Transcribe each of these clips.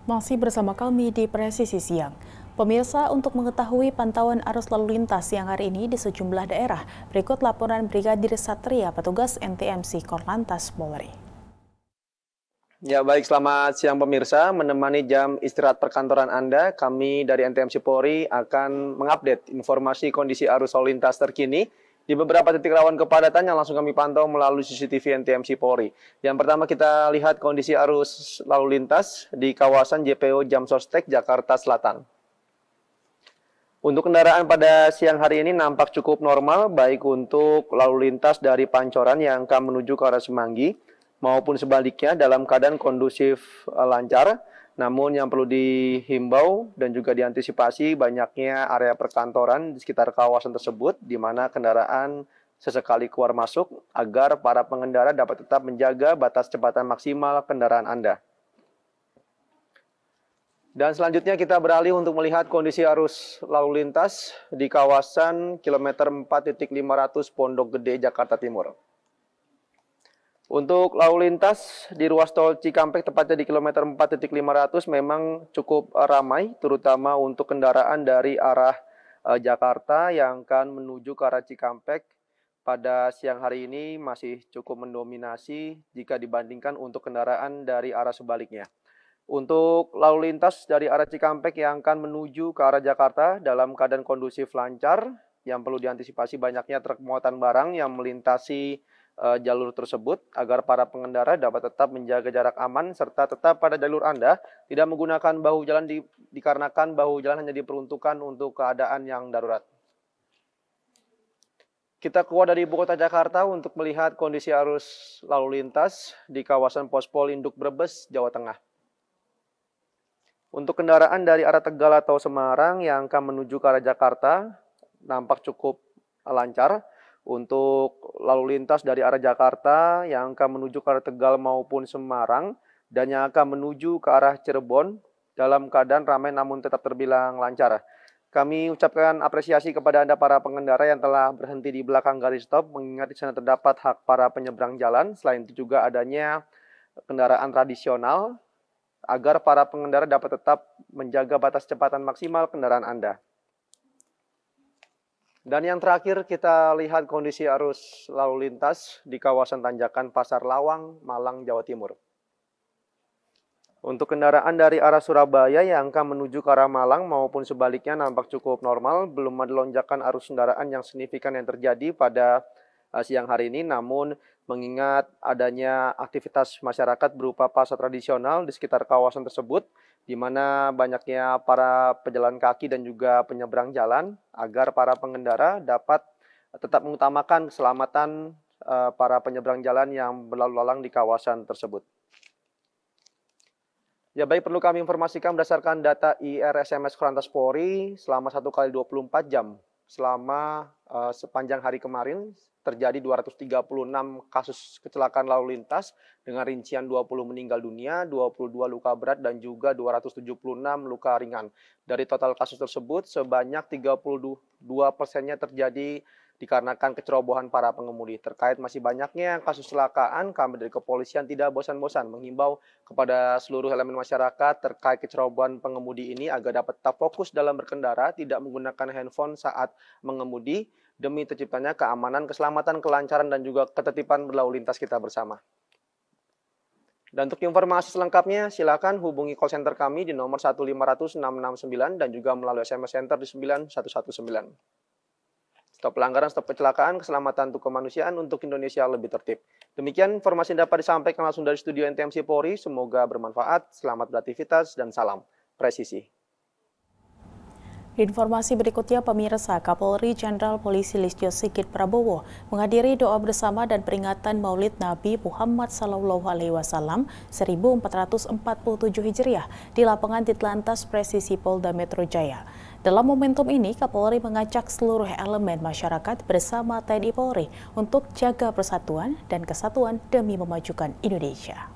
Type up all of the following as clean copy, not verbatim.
Masih bersama kami di Presisi Siang. Pemirsa, untuk mengetahui pantauan arus lalu lintas siang hari ini di sejumlah daerah, berikut laporan Brigadir Satria, petugas NTMC Korlantas Polri. Ya baik, selamat siang pemirsa. Menemani jam istirahat perkantoran Anda, kami dari NTMC Polri akan mengupdate informasi kondisi arus lalu lintas terkini di beberapa titik rawan kepadatan yang langsung kami pantau melalui CCTV NTMC Polri. Yang pertama kita lihat kondisi arus lalu lintas di kawasan JPO Jam Sostek, Jakarta Selatan. Untuk kendaraan pada siang hari ini nampak cukup normal, baik untuk lalu lintas dari Pancoran yang akan menuju ke arah Semanggi, maupun sebaliknya dalam keadaan kondusif lancar. Namun yang perlu dihimbau dan juga diantisipasi banyaknya area perkantoran di sekitar kawasan tersebut di mana kendaraan sesekali keluar masuk agar para pengendara dapat tetap menjaga batas kecepatan maksimal kendaraan Anda. Dan selanjutnya kita beralih untuk melihat kondisi arus lalu lintas di kawasan kilometer 4.500 Pondok Gede, Jakarta Timur. Untuk lalu lintas di ruas tol Cikampek, tepatnya di kilometer 4.500 memang cukup ramai, terutama untuk kendaraan dari arah Jakarta yang akan menuju ke arah Cikampek pada siang hari ini masih cukup mendominasi jika dibandingkan untuk kendaraan dari arah sebaliknya. Untuk lalu lintas dari arah Cikampek yang akan menuju ke arah Jakarta dalam keadaan kondusif lancar, yang perlu diantisipasi banyaknya truk muatan barang yang melintasi jalur tersebut agar para pengendara dapat tetap menjaga jarak aman serta tetap pada jalur Anda, tidak menggunakan bahu jalan dikarenakan bahu jalan hanya diperuntukkan untuk keadaan yang darurat. Kita keluar dari ibu kota Jakarta untuk melihat kondisi arus lalu lintas di kawasan Pospol Induk Brebes, Jawa Tengah. Untuk kendaraan dari arah Tegal atau Semarang yang akan menuju ke arah Jakarta nampak cukup lancar. Untuk lalu lintas dari arah Jakarta yang akan menuju ke arah Tegal maupun Semarang dan yang akan menuju ke arah Cirebon dalam keadaan ramai namun tetap terbilang lancar. Kami ucapkan apresiasi kepada Anda para pengendara yang telah berhenti di belakang garis stop, mengingat di sana terdapat hak para penyeberang jalan. Selain itu juga adanya kendaraan tradisional agar para pengendara dapat tetap menjaga batas kecepatan maksimal kendaraan Anda. Dan yang terakhir kita lihat kondisi arus lalu lintas di kawasan Tanjakan Pasar Lawang, Malang, Jawa Timur. Untuk kendaraan dari arah Surabaya yang akan menuju ke arah Malang maupun sebaliknya nampak cukup normal, belum ada lonjakan arus kendaraan yang signifikan yang terjadi pada siang hari ini, namun mengingat adanya aktivitas masyarakat berupa pasar tradisional di sekitar kawasan tersebut, di mana banyaknya para pejalan kaki dan juga penyeberang jalan, agar para pengendara dapat tetap mengutamakan keselamatan para penyeberang jalan yang berlalu lalang di kawasan tersebut. Ya baik, perlu kami informasikan berdasarkan data IRSMS Korlantas Polri selama 1 kali 24 jam selama sepanjang hari kemarin terjadi 236 kasus kecelakaan lalu lintas dengan rincian 20 meninggal dunia, 22 luka berat dan juga 276 luka ringan. Dari total kasus tersebut sebanyak 32%-nya terjadi dikarenakan kecerobohan para pengemudi. Terkait masih banyaknya kasus kecelakaan, kami dari kepolisian tidak bosan-bosan menghimbau kepada seluruh elemen masyarakat terkait kecerobohan pengemudi ini agar dapat tetap fokus dalam berkendara, tidak menggunakan handphone saat mengemudi, demi terciptanya keamanan, keselamatan, kelancaran, dan juga ketertiban berlalu lintas kita bersama. Dan untuk informasi selengkapnya, silakan hubungi call center kami di nomor 1500 669 dan juga melalui SMS Center di 9119. Stop pelanggaran, stop kecelakaan, keselamatan untuk kemanusiaan untuk Indonesia lebih tertib. Demikian informasi yang dapat disampaikan langsung dari studio NTMC Polri. Semoga bermanfaat, selamat beraktivitas, dan salam presisi. Informasi berikutnya, pemirsa, Kapolri Jenderal Polisi Listio Sigit Prabowo menghadiri doa bersama dan peringatan Maulid Nabi Muhammad SAW 1447 Hijriah di lapangan Ditlantas Presisi Polda Metro Jaya. Dalam momentum ini, Kapolri mengajak seluruh elemen masyarakat bersama TNI Polri untuk jaga persatuan dan kesatuan demi memajukan Indonesia.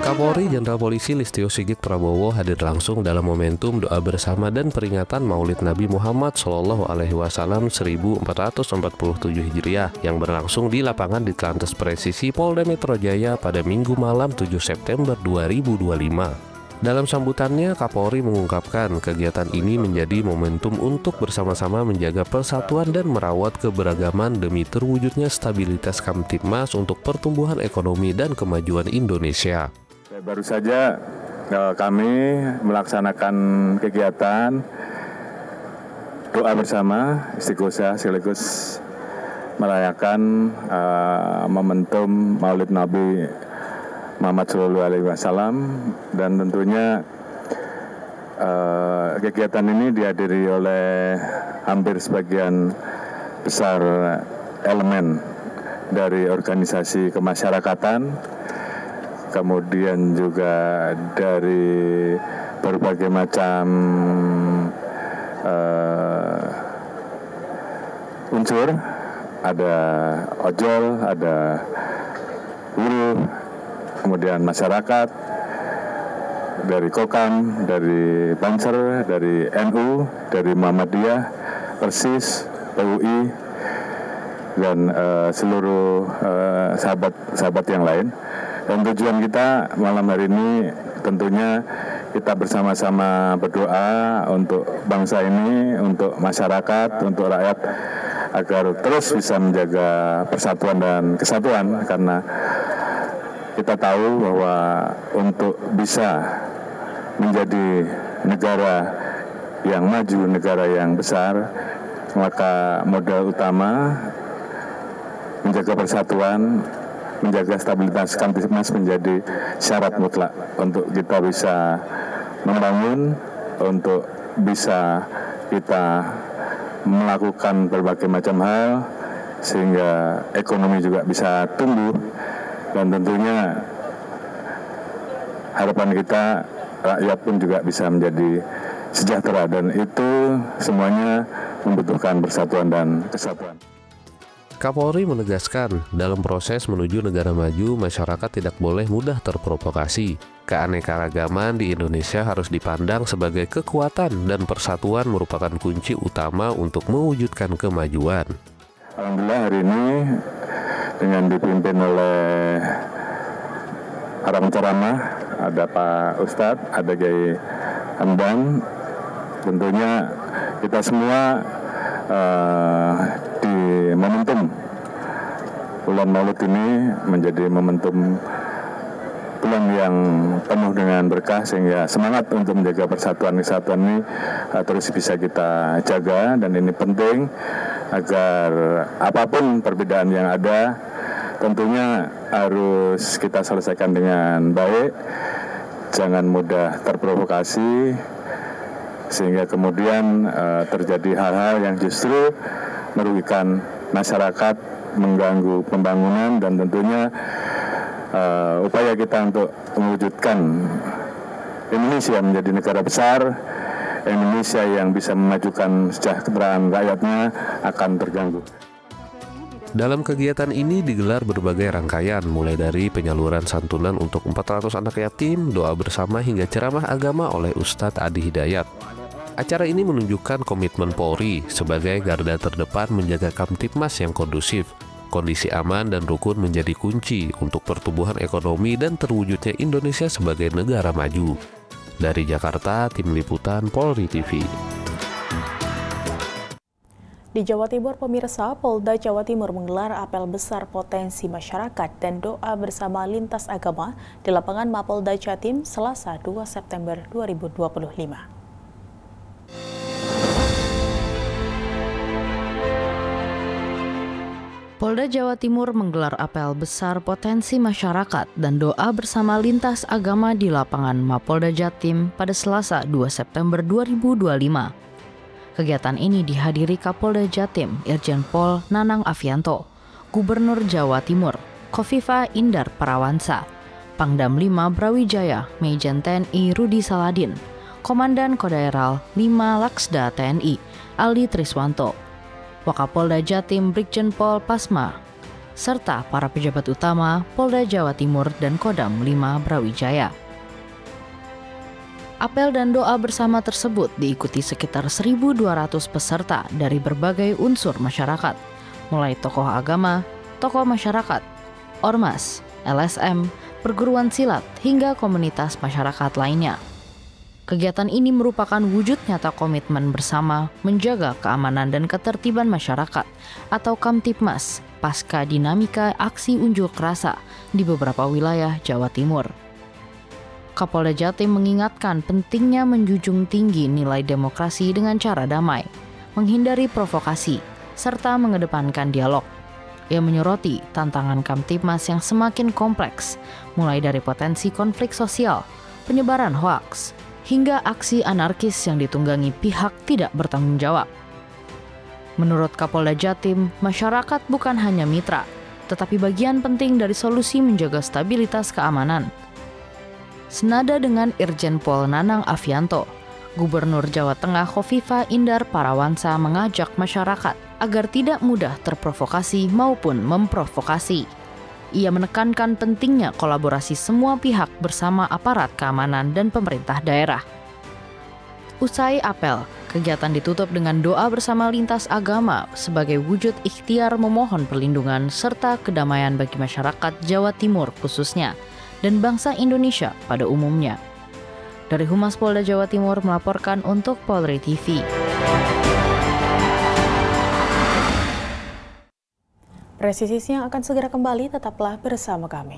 Kapolri Jenderal Polisi Listio Sigit Prabowo hadir langsung dalam momentum doa bersama dan peringatan Maulid Nabi Muhammad SAW 1447 Hijriah yang berlangsung di lapangan Ditlantas Presisi Polda Metro Jaya pada Minggu malam 7 September 2025. Dalam sambutannya, Kapolri mengungkapkan kegiatan ini menjadi momentum untuk bersama-sama menjaga persatuan dan merawat keberagaman demi terwujudnya stabilitas Kamtibmas untuk pertumbuhan ekonomi dan kemajuan Indonesia. Baru saja kami melaksanakan kegiatan doa bersama istighosah sekaligus merayakan momentum Maulid Nabi Muhammad SAW, dan tentunya kegiatan ini dihadiri oleh hampir sebagian besar elemen dari organisasi kemasyarakatan, kemudian juga dari berbagai macam unsur, ada ojol, ada buruh, kemudian masyarakat, dari Kokam, dari Banser, dari NU, dari Muhammadiyah, Persis, PUI, dan seluruh sahabat-sahabat yang lain. Dan tujuan kita malam hari ini tentunya kita bersama-sama berdoa untuk bangsa ini, untuk masyarakat, untuk rakyat, agar terus bisa menjaga persatuan dan kesatuan, karena kita tahu bahwa untuk bisa menjadi negara yang maju, negara yang besar, maka modal utama menjaga persatuan, menjaga stabilitas Kamtibmas menjadi syarat mutlak untuk kita bisa membangun, untuk bisa kita melakukan berbagai macam hal, sehingga ekonomi juga bisa tumbuh. Dan tentunya harapan kita rakyat pun juga bisa menjadi sejahtera, dan itu semuanya membutuhkan persatuan dan kesatuan. Kapolri menegaskan, dalam proses menuju negara maju, masyarakat tidak boleh mudah terprovokasi. Keanekaragaman di Indonesia harus dipandang sebagai kekuatan, dan persatuan merupakan kunci utama untuk mewujudkan kemajuan. Alhamdulillah hari ini dengan dipimpin oleh para penceramah, ada Pak Ustadz, ada Kiai Hamdan. Tentunya kita semua di momentum bulan Maulid ini menjadi momentum bulan yang penuh dengan berkah, sehingga semangat untuk menjaga persatuan kesatuan ini terus bisa kita jaga. Dan ini penting agar apapun perbedaan yang ada tentunya harus kita selesaikan dengan baik, jangan mudah terprovokasi sehingga kemudian terjadi hal-hal yang justru merugikan masyarakat, mengganggu pembangunan, dan tentunya upaya kita untuk mewujudkan Indonesia menjadi negara besar, Indonesia yang bisa memajukan kesejahteraan rakyatnya akan terganggu. Dalam kegiatan ini digelar berbagai rangkaian, mulai dari penyaluran santunan untuk 400 anak yatim, doa bersama hingga ceramah agama oleh Ustadz Adi Hidayat. Acara ini menunjukkan komitmen Polri sebagai garda terdepan menjaga Kamtibmas yang kondusif. Kondisi aman dan rukun menjadi kunci untuk pertumbuhan ekonomi dan terwujudnya Indonesia sebagai negara maju. Dari Jakarta, Tim Liputan Polri TV. Di Jawa Timur, pemirsa, Polda Jawa Timur menggelar apel besar potensi masyarakat dan doa bersama lintas agama di lapangan Mapolda Jatim Selasa 2 September 2025. Polda Jawa Timur menggelar apel besar potensi masyarakat dan doa bersama lintas agama di lapangan Mapolda Jatim pada Selasa 2 September 2025. Kegiatan ini dihadiri Kapolda Jatim, Irjen Pol Nanang Afianto, Gubernur Jawa Timur, Kofifa Indar Parawansa, Pangdam 5 Brawijaya, Majen TNI Rudi Saladin, Komandan Kodaeral 5 Laksda TNI, Aldi Triswanto, Wakapolda Jatim Brigjen Pol Pasma, serta para pejabat utama Polda Jawa Timur dan Kodam 5 Brawijaya. Apel dan doa bersama tersebut diikuti sekitar 1.200 peserta dari berbagai unsur masyarakat, mulai tokoh agama, tokoh masyarakat, ormas, LSM, perguruan silat, hingga komunitas masyarakat lainnya. Kegiatan ini merupakan wujud nyata komitmen bersama menjaga keamanan dan ketertiban masyarakat atau Kamtibmas pasca dinamika aksi unjuk rasa di beberapa wilayah Jawa Timur. Kapolda Jatim mengingatkan pentingnya menjunjung tinggi nilai demokrasi dengan cara damai, menghindari provokasi, serta mengedepankan dialog. Ia menyoroti tantangan Kamtibmas yang semakin kompleks, mulai dari potensi konflik sosial, penyebaran hoaks, hingga aksi anarkis yang ditunggangi pihak tidak bertanggung jawab. Menurut Kapolda Jatim, masyarakat bukan hanya mitra, tetapi bagian penting dari solusi menjaga stabilitas keamanan. Senada dengan Irjen Pol Nanang Afianto, Gubernur Jawa Tengah Khofifah Indar Parawansa mengajak masyarakat agar tidak mudah terprovokasi maupun memprovokasi. Ia menekankan pentingnya kolaborasi semua pihak bersama aparat keamanan dan pemerintah daerah. Usai apel, kegiatan ditutup dengan doa bersama lintas agama sebagai wujud ikhtiar memohon perlindungan serta kedamaian bagi masyarakat Jawa Timur khususnya, dan bangsa Indonesia pada umumnya. Dari Humas Polda Jawa Timur melaporkan untuk Polri TV. Presisi Siang akan segera kembali, tetaplah bersama kami.